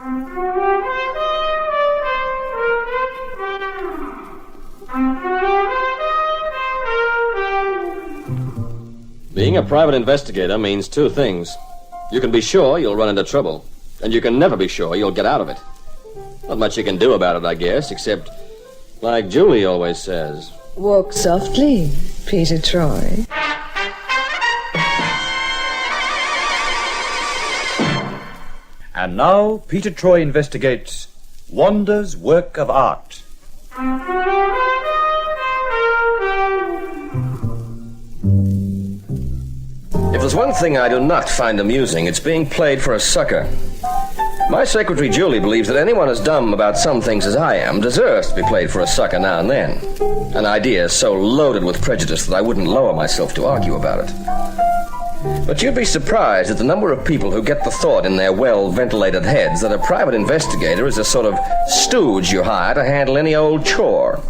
Being a private investigator means two things. You can be sure you'll run into trouble, and you can never be sure you'll get out of it. Not much you can do about it, I guess, except, like Julie always says, walk softly, Peter Troy. And now, Peter Troy investigates Wanda's work of art. if there's one thing I do not find amusing, it's being played for a sucker. My secretary, Julie, believes that anyone as dumb about some things as I am deserves to be played for a sucker now and then. An idea so loaded with prejudice that I wouldn't lower myself to argue about it. But you'd be surprised at the number of people who get the thought in their well-ventilated heads that a private investigator is a sort of stooge you hire to handle any old chore.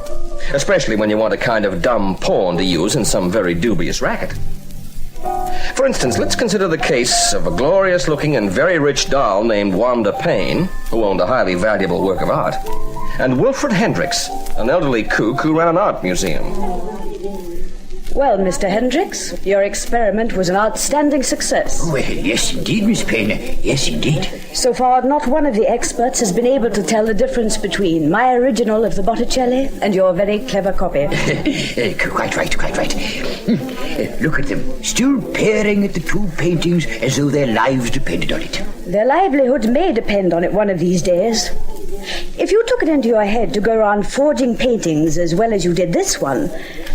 Especially when you want a kind of dumb pawn to use in some very dubious racket. For instance, let's consider the case of a glorious-looking and very rich doll named Wanda Payne, who owned a highly valuable work of art, and Wilfred Hendricks, an elderly kook who ran an art museum. Well, Mr. Hendricks, your experiment was an outstanding success. Well, yes, indeed, Miss Payne. Yes, indeed. So far, not one of the experts has been able to tell the difference between my original of the Botticelli and your very clever copy. Quite right, quite right. Look at them, still peering at the two paintings as though their lives depended on it. Their livelihood may depend on it one of these days. If you took it into your head to go around forging paintings as well as you did this one,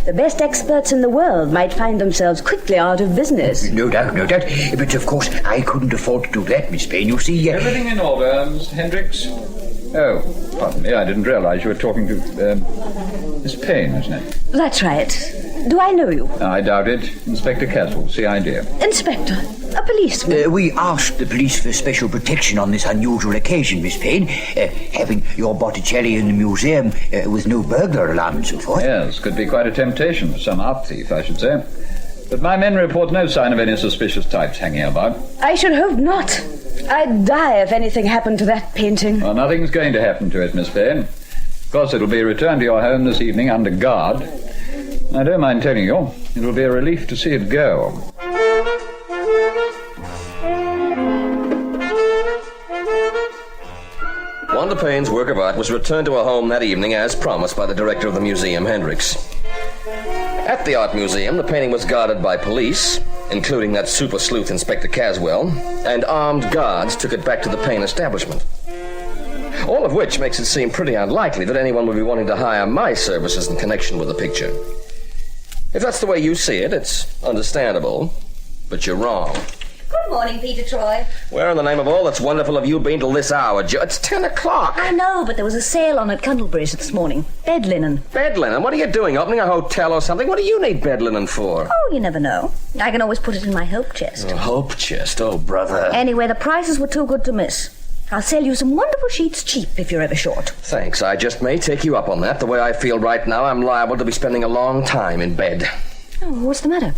the best experts in the world might find themselves quickly out of business. No doubt, no doubt. But of course, I couldn't afford to do that, Miss Payne. You see... Everything in order, Mr. Hendricks? Oh, pardon me, I didn't realize you were talking to, Miss Payne, isn't it? That's right. Do I know you? I doubt it. Inspector Caswell, CID. Inspector? A policeman? We asked the police for special protection on this unusual occasion, Miss Payne. Having your Botticelli in the museum with no burglar alarm and so forth. Yes, could be quite a temptation for some art thief, I should say. But my men report no sign of any suspicious types hanging about. I should hope not. I'd die if anything happened to that painting. Well, nothing's going to happen to it, Miss Payne. Of course, it'll be returned to your home this evening under guard. I don't mind telling you, it'll be a relief to see it go. Wanda Payne's work of art was returned to her home that evening as promised by the director of the museum, Hendricks. At the art museum, the painting was guarded by police, including that super sleuth Inspector Caswell, and armed guards took it back to the Payne establishment. All of which makes it seem pretty unlikely that anyone would be wanting to hire my services in connection with the picture. If that's the way you see it, it's understandable, but you're wrong. Good morning, Peter Troy. Where in the name of all that's wonderful have you been till this hour, It's 10 o'clock. I know, but there was a sale on at Cundlebridge this morning. Bed linen. Bed linen? What are you doing? Opening a hotel or something? What do you need bed linen for? Oh, you never know. I can always put it in my hope chest. Oh, hope chest? Oh, brother. Anyway, the prices were too good to miss. I'll sell you some wonderful sheets cheap if you're ever short. Thanks. I just may take you up on that. The way I feel right now, I'm liable to be spending a long time in bed. Oh, what's the matter?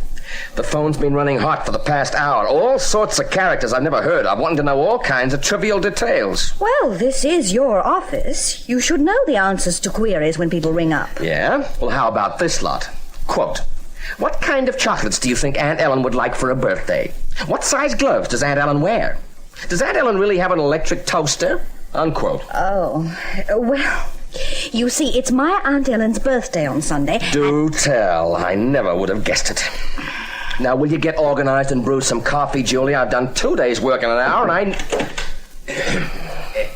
The phone's been running hot for the past hour. All sorts of characters I've never heard of, wanting to know all kinds of trivial details. Well, this is your office. You should know the answers to queries when people ring up. Yeah? Well, how about this lot? Quote, what kind of chocolates do you think Aunt Ellen would like for her birthday? What size gloves does Aunt Ellen wear? Does Aunt Ellen really have an electric toaster? Unquote. Oh, well... You see, it's my Aunt Ellen's birthday on Sunday. Do tell. I never would have guessed it. Now, will you get organized and brew some coffee, Julie? I've done 2 days work in an hour, and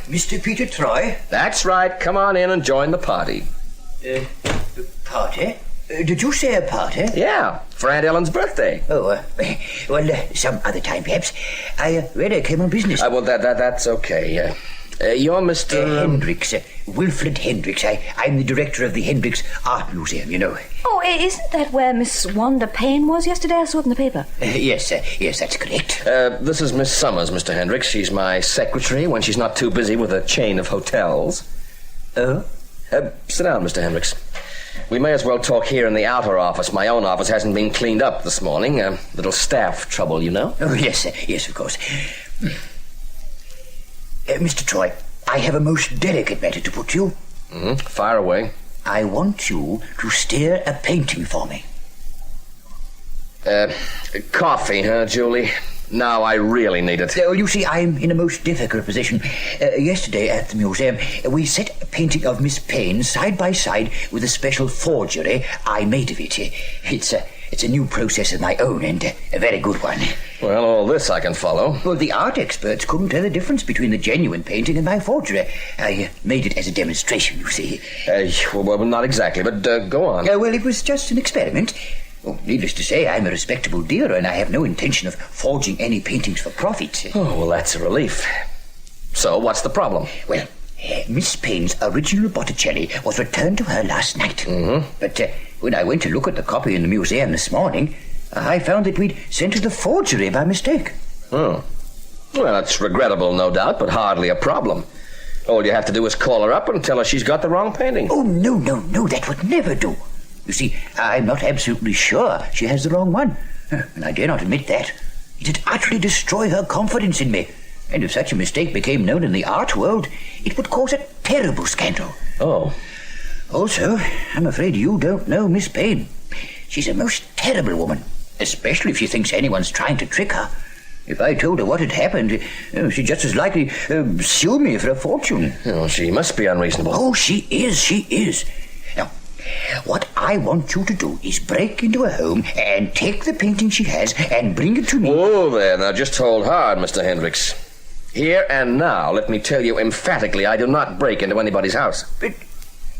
Mr. Peter Troy? That's right. Come on in and join the party. Party? Did you say a party? Yeah, for Aunt Ellen's birthday. Oh, well, some other time, perhaps. I really came on business. Well, that's okay. You're Mr... Hendricks, Wilfred Hendricks. I'm the director of the Hendricks Art Museum, you know. Oh, isn't that where Miss Wanda Payne was yesterday? I saw it in the paper. Yes, that's correct. This is Miss Summers, Mr. Hendricks. She's my secretary when she's not too busy with a chain of hotels. Oh? Sit down, Mr. Hendricks. We may as well talk here in the outer office. My own office hasn't been cleaned up this morning. Little staff trouble, you know. Oh, yes, of course. Mr. Troy, I have a most delicate matter to put to you. Fire away. I want you to steer a painting for me. Coffee, huh, Julie? Now I really need it. You see, I'm in a most difficult position. Yesterday at the museum, we set a painting of Miss Payne side by side with a special forgery I made of it. It's a new process of my own, and a very good one. Well, all this I can follow. Well, the art experts couldn't tell the difference between the genuine painting and my forgery. I made it as a demonstration, you see. Well, not exactly, but go on. Well, it was just an experiment. Oh, needless to say, I'm a respectable dealer, and I have no intention of forging any paintings for profit. Oh, well, that's a relief. So, what's the problem? Well, Miss Payne's original Botticelli was returned to her last night. But when I went to look at the copy in the museum this morning, I found that we'd sent her the forgery by mistake. Oh. Well, it's regrettable, no doubt, but hardly a problem. All you have to do is call her up and tell her she's got the wrong painting. Oh, no, that would never do. You see, I'm not absolutely sure she has the wrong one, and I dare not admit that. It'd utterly destroy her confidence in me, and if such a mistake became known in the art world, it would cause a terrible scandal. Oh. Also, I'm afraid you don't know Miss Payne. She's a most terrible woman, especially if she thinks anyone's trying to trick her. If I told her what had happened, she'd just as likely sue me for a fortune. Oh, she must be unreasonable. Oh, she is. Now, what I want you to do is break into her home and take the painting she has and bring it to me. Oh, there. Now, just hold hard, Mr. Hendricks. Here and now, let me tell you emphatically, I do not break into anybody's house. But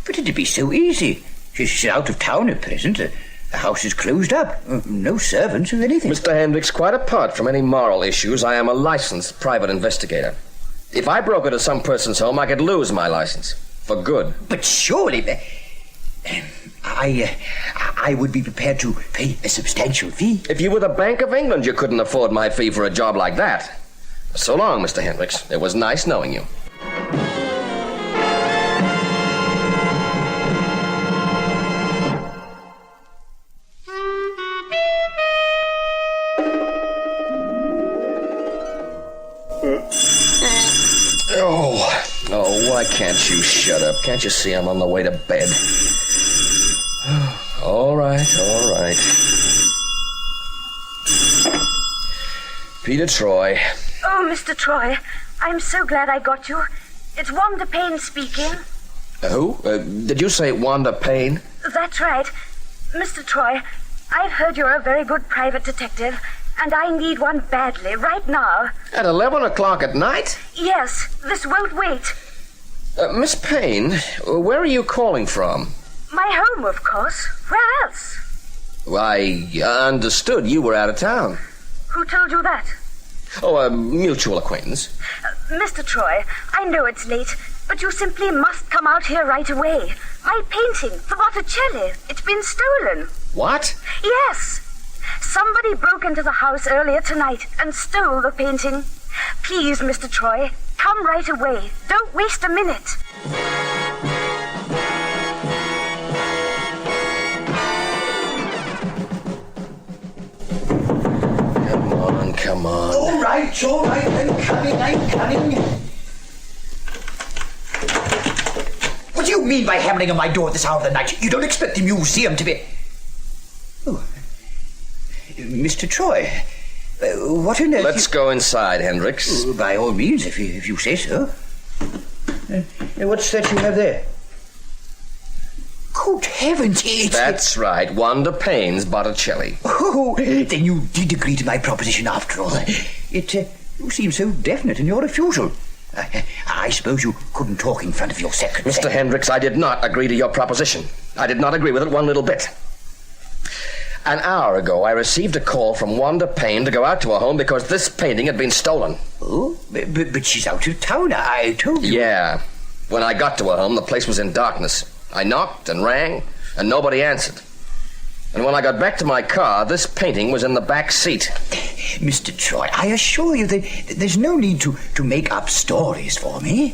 it'd be so easy. She's out of town at present. The house is closed up. No servants or anything. Mr. Hendricks, quite apart from any moral issues, I am a licensed private investigator. If I broke into some person's home, I could lose my license. For good. But surely... I would be prepared to pay a substantial fee. If you were the Bank of England, you couldn't afford my fee for a job like that. So long, Mr. Hendricks. It was nice knowing you. Oh, why can't you shut up? Can't you see I'm on the way to bed? All right. Peter Troy. Oh, Mr. Troy, I'm so glad I got you. It's Wanda Payne speaking. Who? Did you say Wanda Payne? That's right. Mr. Troy, I've heard you're a very good private detective, and I need one badly, right now. At 11 o'clock at night? Yes, this won't wait. Miss Payne, where are you calling from? My home, of course. Where else? I understood you were out of town. Who told you that? Oh, a mutual acquaintance. Mr. Troy, I know it's late, but you simply must come out here right away. My painting, the Botticelli, it's been stolen. What? Yes. Somebody broke into the house earlier tonight and stole the painting. Please, Mr. Troy, come right away. Don't waste a minute. Come on. All right, I'm coming. What do you mean by hammering on my door at this hour of the night? You don't expect the museum to be... Oh. Mr. Troy, what on earth... Let's go inside, Hendricks. By all means, if you say so. What's that you have there? Good heavens, That's right, Wanda Payne's Botticelli. Oh, then you did agree to my proposition after all. You seem so definite in your refusal. I suppose you couldn't talk in front of your secretary. Mr. Hendricks, I did not agree to your proposition. I did not agree with it one little bit. An hour ago, I received a call from Wanda Payne to go out to her home because this painting had been stolen. Oh, but she's out of town, I told you. Yeah. When I got to her home, the place was in darkness. I knocked and rang, and nobody answered. And when I got back to my car, this painting was in the back seat. Mr. Troy, I assure you that there's no need to make up stories for me.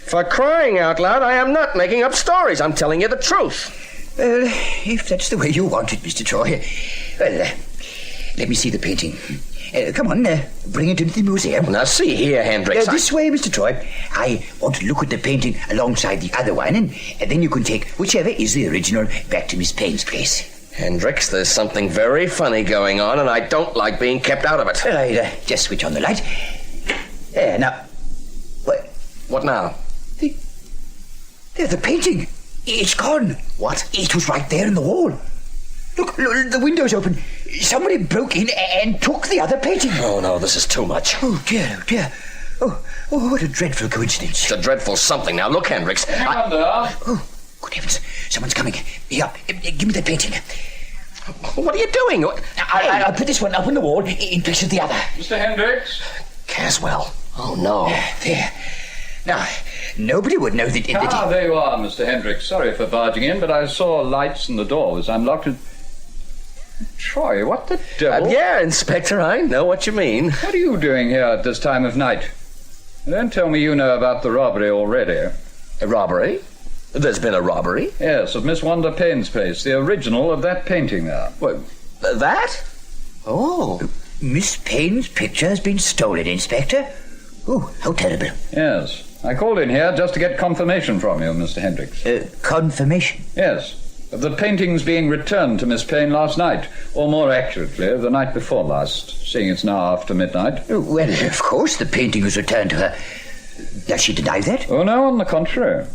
For crying out loud, I am not making up stories. I'm telling you the truth. Well, if that's the way you want it, Mr. Troy. Well, let me see the painting. Come on, bring it into the museum. Now, see here, Hendricks. This way, Mr. Troy. I want to look at the painting alongside the other one, and then you can take whichever is the original back to Miss Payne's place. Hendricks, there's something very funny going on, and I don't like being kept out of it. I just switch on the light. Now, What now? The painting. It's gone. What? It was right there in the wall. Look, the window's open. Somebody broke in and took the other painting. Oh, no, this is too much. Oh, dear. Oh, what a dreadful coincidence. It's a dreadful something. Now, look, Hendricks. Oh, good heavens. Someone's coming. Here, give me that painting. What are you doing? I'll put this one up on the wall in place of the other. Mr. Hendricks? Caswell. Oh, no. There. Now, nobody would know that... There you are, Mr. Hendricks. Sorry for barging in, but I saw lights and the door was unlocked and... Troy, what the devil? Yeah, Inspector, I know what you mean. What are you doing here at this time of night? Don't tell me you know about the robbery already. A robbery? There's been a robbery? Yes, of Miss Wanda Payne's place, the original of that painting there. What, that? Oh. Miss Payne's picture has been stolen, Inspector. Oh, how terrible. Yes. I called in here just to get confirmation from you, Mr. Hendricks. Confirmation? Yes. Of the paintings being returned to Miss Payne last night, or more accurately, the night before last, seeing it's now after midnight. Well, of course the painting was returned to her. Does she deny that? Oh, no, on the contrary.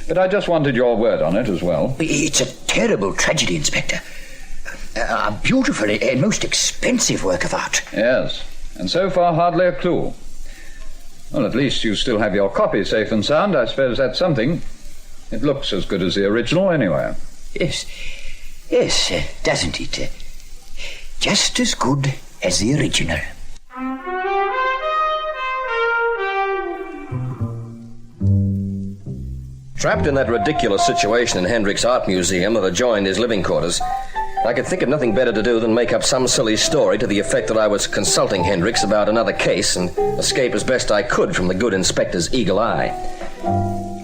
But I just wanted your word on it as well. It's a terrible tragedy, Inspector. A beautiful and most expensive work of art. Yes, and so far hardly a clue. Well, at least you still have your copy safe and sound. I suppose that's something. It looks as good as the original anyway. Yes, doesn't it? Just as good as the original. Trapped in that ridiculous situation in Hendricks' art museum that adjoined his living quarters, I could think of nothing better to do than make up some silly story to the effect that I was consulting Hendricks about another case and escape as best I could from the good inspector's eagle eye.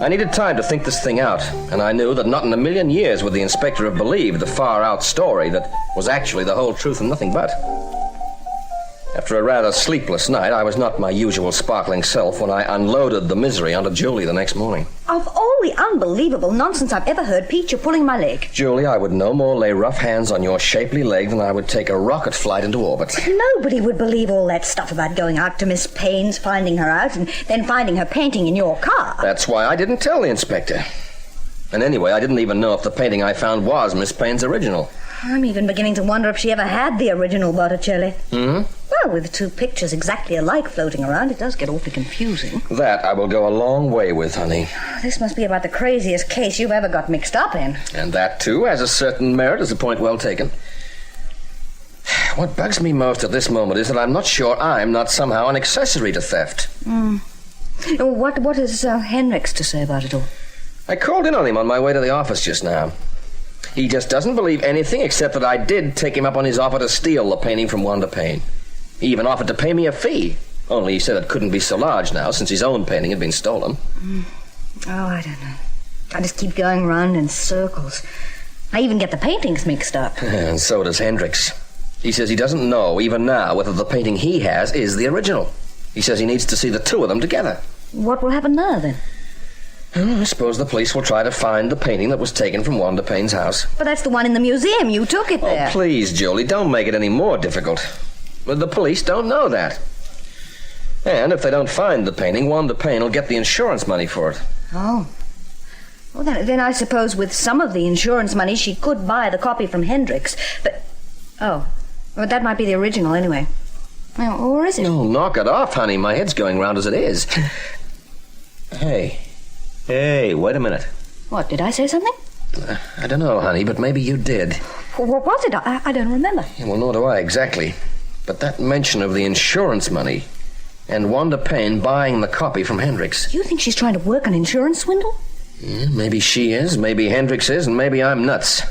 I needed time to think this thing out, and I knew that not in a million years would the inspector have believed the far-out story that was actually the whole truth and nothing but. After a rather sleepless night, I was not my usual sparkling self when I unloaded the misery onto Julie the next morning. Of all the unbelievable nonsense I've ever heard, Pete, you're pulling my leg. Julie, I would no more lay rough hands on your shapely leg than I would take a rocket flight into orbit. Nobody would believe all that stuff about going out to Miss Payne's, finding her out, and then finding her painting in your car. That's why I didn't tell the inspector. And anyway, I didn't even know if the painting I found was Miss Payne's original. I'm even beginning to wonder if she ever had the original Botticelli. Mm-hmm. Well, with two pictures exactly alike floating around, it does get awfully confusing. That I will go a long way with, honey. This must be about the craziest case you've ever got mixed up in. And that, too, has a certain merit, is a point well taken. What bugs me most at this moment is that I'm not sure I'm not somehow an accessory to theft. What is Hendricks to say about it all? I called in on him on my way to the office just now. He just doesn't believe anything except that I did take him up on his offer to steal the painting from Wanda Payne. He even offered to pay me a fee. Only he said it couldn't be so large now, since his own painting had been stolen. Oh, I don't know. I just keep going round in circles. I even get the paintings mixed up. And so does Hendricks. He says he doesn't know, even now, whether the painting he has is the original. He says he needs to see the two of them together. What will happen now, then? I suppose the police will try to find the painting that was taken from Wanda Payne's house. But that's the one in the museum. You took it there. Oh, please, Julie, don't make it any more difficult. The police don't know that. And if they don't find the painting, Wanda Payne will get the insurance money for it. Oh. Well, then I suppose with some of the insurance money she could buy the copy from Hendricks. But that might be the original anyway. Well, or is it? No, knock it off, honey. My head's going round as it is. Hey, wait a minute. What, did I say something? I don't know, honey, but maybe you did. What was it? I don't remember. Yeah, well, nor do I exactly. But that mention of the insurance money and Wanda Payne buying the copy from Hendricks. You think she's trying to work an insurance swindle? Yeah, maybe she is, maybe Hendricks is, and maybe I'm nuts.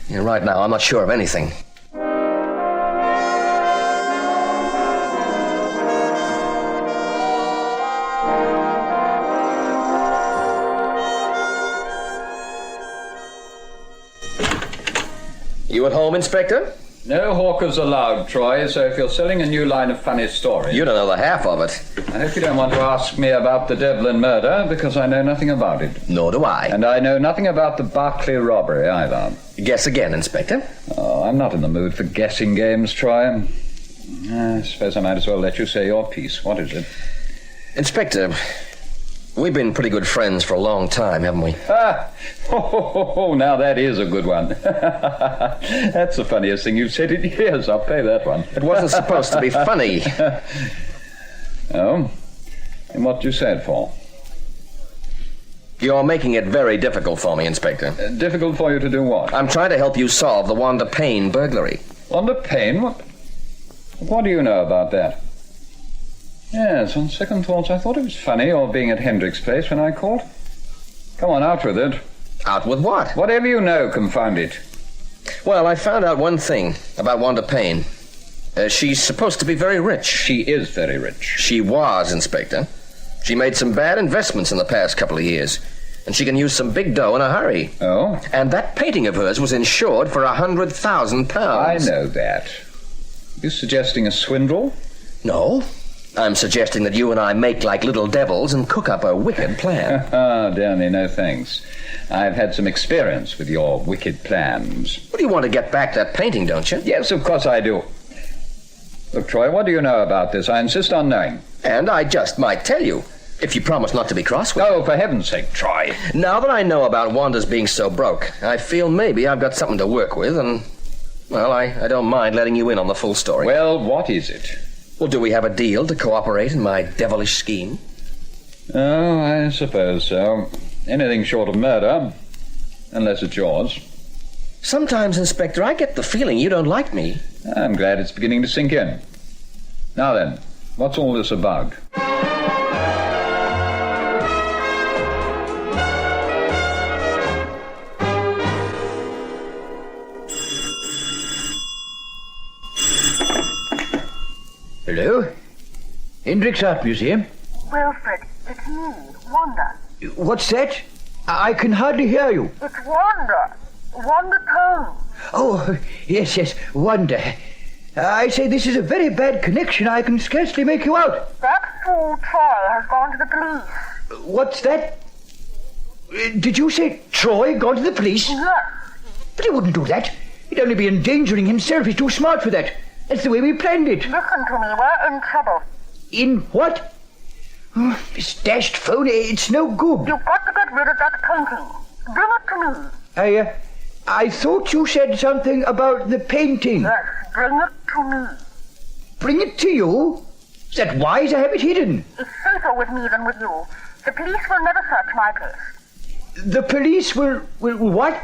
Yeah, right now, I'm not sure of anything. You at home, Inspector? No hawkers allowed, Troy, so if you're selling a new line of funny stories... You don't know the half of it. I hope you don't want to ask me about the Devlin murder, because I know nothing about it. Nor do I. And I know nothing about the Berkeley robbery, either. Guess again, Inspector. Oh, I'm not in the mood for guessing games, Troy. I suppose I might as well let you say your piece. What is it? Inspector, we've been pretty good friends for a long time, haven't we? Now that is a good one. That's the funniest thing you've said in years. I'll pay that one. It wasn't supposed to be funny. Oh? And what do you say it for? You're making it very difficult for me, Inspector. Difficult for you to do what? I'm trying to help you solve the Wanda Payne burglary. Wanda Payne? What do you know about that? Yes, on second thoughts, I thought it was funny, your being at Hendrick's place when I called. Come on, out with it. Out with what? Whatever you know, confound it. Well, I found out one thing about Wanda Payne. She's supposed to be very rich. She is very rich. She was, Inspector. She made some bad investments in the past couple of years, and she can use some big dough in a hurry. Oh? And that painting of hers was insured for £100,000. I know that. You suggesting a swindle? No. I'm suggesting that you and I make like little devils and cook up a wicked plan. Ah, dear me, no thanks. I've had some experience with your wicked plans. Well, you want to get back that painting, don't you? Yes, of course I do. Look, Troy, what do you know about this? I insist on knowing. And I just might tell you, if you promise not to be cross with me. Oh, for heaven's sake, Troy. Now that I know about Wanda's being so broke, I feel maybe I've got something to work with, and, well, I don't mind letting you in on the full story. Well, what is it? Well, do we have a deal to cooperate in my devilish scheme? Oh, I suppose so. Anything short of murder, unless it's yours. Sometimes, Inspector, I get the feeling you don't like me. I'm glad it's beginning to sink in. Now then, what's all this about? Hello? Hendrick's Art Museum? Wilfred, it's me, Wanda. What's that? I can hardly hear you. It's Wanda. Wanda Payne. Oh, yes, Wanda. I say, this is a very bad connection. I can scarcely make you out. That fool Troy has gone to the police. What's that? Did you say Troy gone to the police? Yes. But he wouldn't do that. He'd only be endangering himself. He's too smart for that. That's the way we planned it. Listen to me, we're in trouble. In what? Oh, this dashed phone, it's no good. You've got to get rid of that painting. Bring it to me. I thought you said something about the painting. Yes, bring it to me. Bring it to you? Is that wise? I have it hidden. It's safer with me than with you. The police will never search my place. The police will what?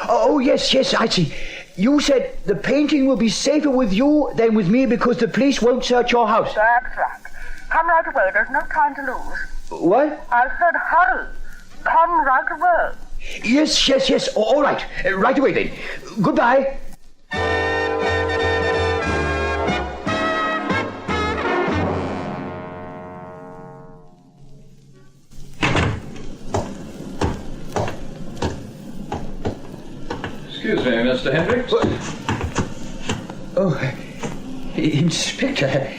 Oh, yes, I see. You said the painting will be safer with you than with me because the police won't search your house. That's right. Come right away. There's no time to lose. What? I said hurry. Come right away. Yes. All right. Right away, then. Goodbye. Excuse me, Mr. Hendricks. Oh, Inspector.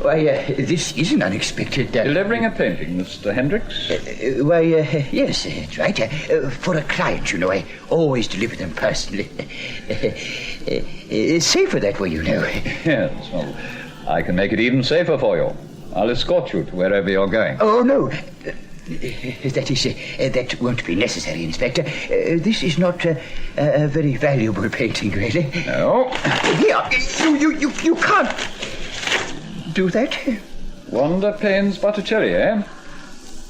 Why, this is an unexpected... Delivering a painting, Mr. Hendricks? Yes, that's right. For a client, you know, I always deliver them personally. Safer that way, you know. Yes, well, I can make it even safer for you. I'll escort you to wherever you're going. Oh, no. That won't be necessary, Inspector. This is not a very valuable painting, really. No. Here, you can't do that. Wanda Payne's Botticelli, eh?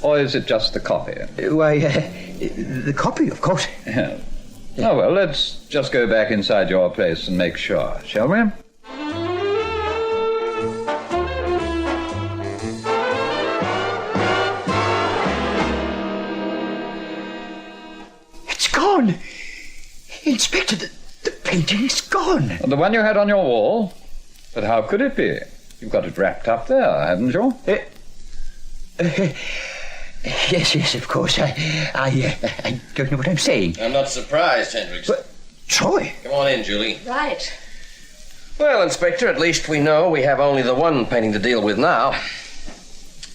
Or is it just the copy? Why, the copy, of course. Yeah. Oh, well, let's just go back inside your place and make sure, shall we? It's gone. Inspector, the painting's gone. The one you had on your wall? But how could it be? You've got it wrapped up there, haven't you? Yes, of course. I don't know what I'm saying. I'm not surprised, Hendricks. But Troy? Come on in, Julie. Right. Well, Inspector, at least we know we have only the one painting to deal with now.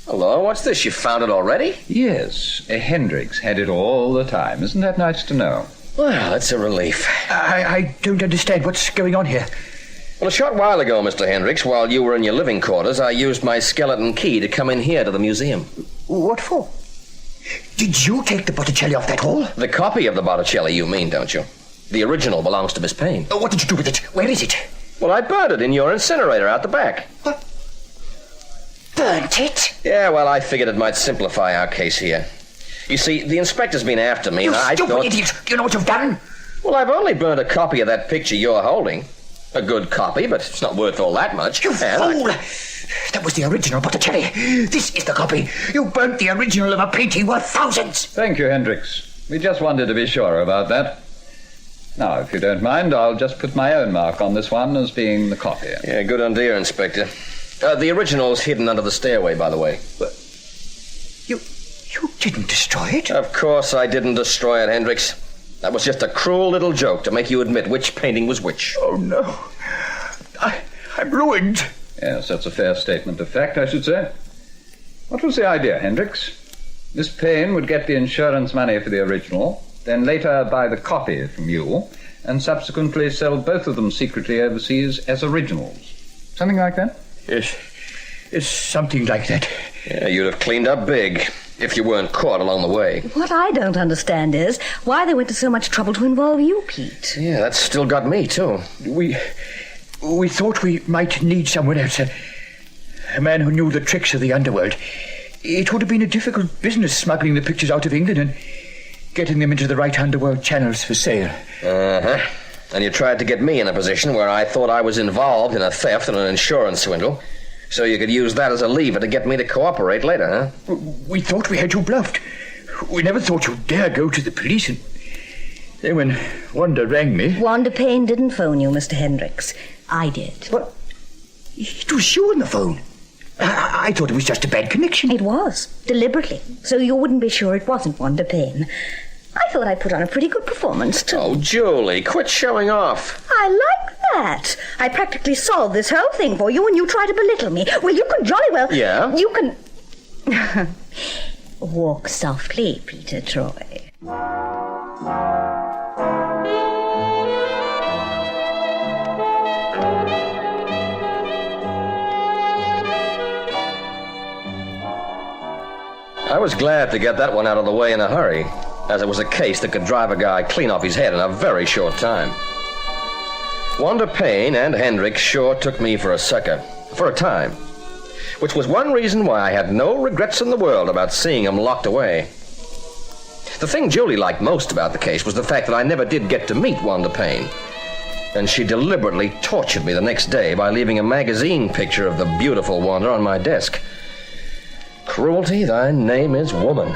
Hello, what's this? You found it already? Yes, Hendricks had it all the time. Isn't that nice to know? Well, that's a relief. I don't understand what's going on here. Well, a short while ago, Mr. Hendricks, while you were in your living quarters, I used my skeleton key to come in here to the museum. What for? Did you take the Botticelli off that wall? The copy of the Botticelli, you mean, don't you? The original belongs to Miss Payne. What did you do with it? Where is it? Well, I burned it in your incinerator out the back. What? Burnt it? Yeah, well, I figured it might simplify our case here. You see, the inspector's been after me, You and I stupid thought... idiot! Do you know what you've done? Well, I've only burned a copy of that picture you're holding. A good copy, but it's not worth all that much. You And fool! That was the original Botticelli. This is the copy. You burnt the original of a painting worth thousands. Thank you, Hendricks. We just wanted to be sure about that. Now, if you don't mind, I'll just put my own mark on this one as being the copy. Yeah, good idea, Inspector. The original's hidden under the stairway, by the way. You didn't destroy it? Of course I didn't destroy it, Hendricks. That was just a cruel little joke to make you admit which painting was which. Oh, no. I'm ruined. Yes, that's a fair statement of fact, I should say. What was the idea, Hendricks? Miss Payne would get the insurance money for the original, then later buy the copy from you, and subsequently sell both of them secretly overseas as originals. Something like that? Yes, it's something like that. Yeah, you'd have cleaned up big if you weren't caught along the way. What I don't understand is why they went to so much trouble to involve you, Pete. Yeah, that's still got me, too. We thought we might need someone else, a man who knew the tricks of the underworld. It would have been a difficult business smuggling the pictures out of England and getting them into the right underworld channels for sale. Uh-huh. And you tried to get me in a position where I thought I was involved in a theft and an insurance swindle, so you could use that as a lever to get me to cooperate later, huh? We thought we had you bluffed. We never thought you'd dare go to the police. And then when Wanda rang me... Wanda Payne didn't phone you, Mr. Hendricks. I did. What? It was you on the phone. I thought it was just a bad connection. It was, deliberately, so you wouldn't be sure it wasn't Wanda Payne. I thought I put on a pretty good performance, too. Oh, Julie, quit showing off. I like that. I practically solved this whole thing for you and you try to belittle me. Well, you can jolly well... Yeah? You can... Walk softly, Peter Troy. I was glad to get that one out of the way in a hurry, as it was a case that could drive a guy clean off his head in a very short time. Wanda Payne and Hendricks sure took me for a sucker, for a time, which was one reason why I had no regrets in the world about seeing him locked away. The thing Julie liked most about the case was the fact that I never did get to meet Wanda Payne, and she deliberately tortured me the next day by leaving a magazine picture of the beautiful Wanda on my desk. Cruelty, thy name is woman.